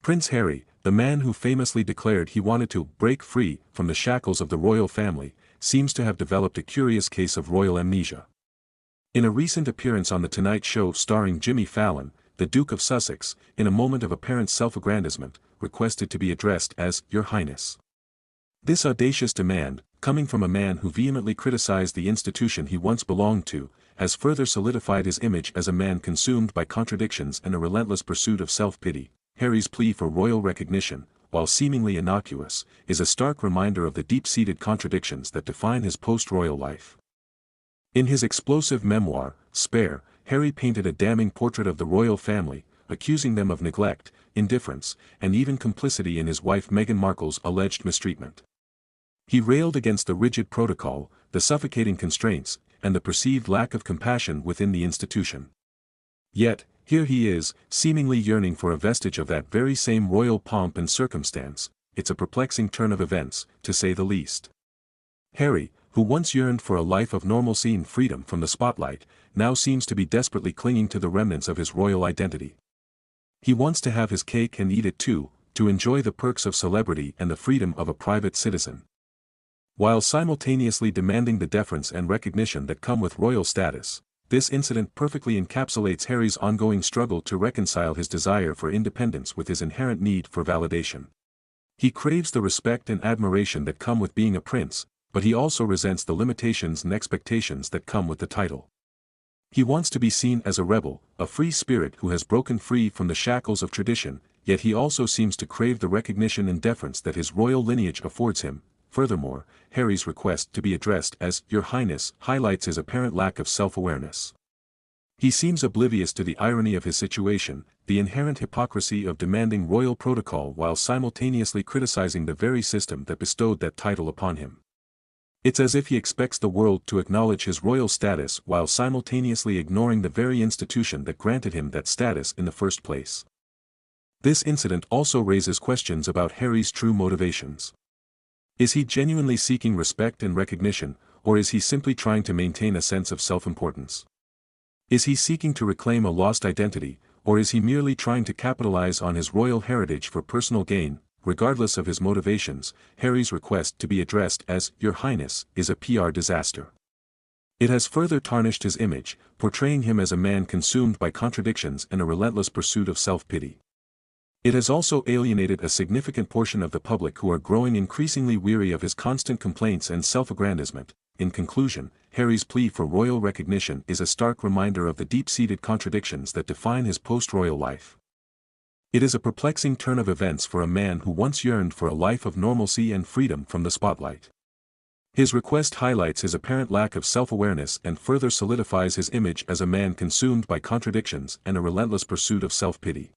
Prince Harry, the man who famously declared he wanted to break free from the shackles of the royal family, seems to have developed a curious case of royal amnesia. In a recent appearance on The Tonight Show starring Jimmy Fallon, the Duke of Sussex, in a moment of apparent self-aggrandizement, requested to be addressed as Your Highness. This audacious demand, coming from a man who vehemently criticized the institution he once belonged to, has further solidified his image as a man consumed by contradictions and a relentless pursuit of self-pity. Harry's plea for royal recognition, while seemingly innocuous, is a stark reminder of the deep-seated contradictions that define his post-royal life. In his explosive memoir, Spare, Harry painted a damning portrait of the royal family, accusing them of neglect, indifference, and even complicity in his wife Meghan Markle's alleged mistreatment. He railed against the rigid protocol, the suffocating constraints, and the perceived lack of compassion within the institution. Yet, here he is, seemingly yearning for a vestige of that very same royal pomp and circumstance. It's a perplexing turn of events, to say the least. Harry, who once yearned for a life of normalcy and freedom from the spotlight, now seems to be desperately clinging to the remnants of his royal identity. He wants to have his cake and eat it too, to enjoy the perks of celebrity and the freedom of a private citizen. While simultaneously demanding the deference and recognition that come with royal status, this incident perfectly encapsulates Harry's ongoing struggle to reconcile his desire for independence with his inherent need for validation. He craves the respect and admiration that come with being a prince, but he also resents the limitations and expectations that come with the title. He wants to be seen as a rebel, a free spirit who has broken free from the shackles of tradition, yet he also seems to crave the recognition and deference that his royal lineage affords him. Furthermore, Harry's request to be addressed as Your Highness highlights his apparent lack of self-awareness. He seems oblivious to the irony of his situation, the inherent hypocrisy of demanding royal protocol while simultaneously criticizing the very system that bestowed that title upon him. It's as if he expects the world to acknowledge his royal status while simultaneously ignoring the very institution that granted him that status in the first place. This incident also raises questions about Harry's true motivations. Is he genuinely seeking respect and recognition, or is he simply trying to maintain a sense of self-importance? Is he seeking to reclaim a lost identity, or is he merely trying to capitalize on his royal heritage for personal gain? Regardless of his motivations, Harry's request to be addressed as Your Highness is a PR disaster. It has further tarnished his image, portraying him as a man consumed by contradictions and a relentless pursuit of self-pity. It has also alienated a significant portion of the public who are growing increasingly weary of his constant complaints and self-aggrandizement. In conclusion, Harry's plea for royal recognition is a stark reminder of the deep-seated contradictions that define his post-royal life. It is a perplexing turn of events for a man who once yearned for a life of normalcy and freedom from the spotlight. His request highlights his apparent lack of self-awareness and further solidifies his image as a man consumed by contradictions and a relentless pursuit of self-pity.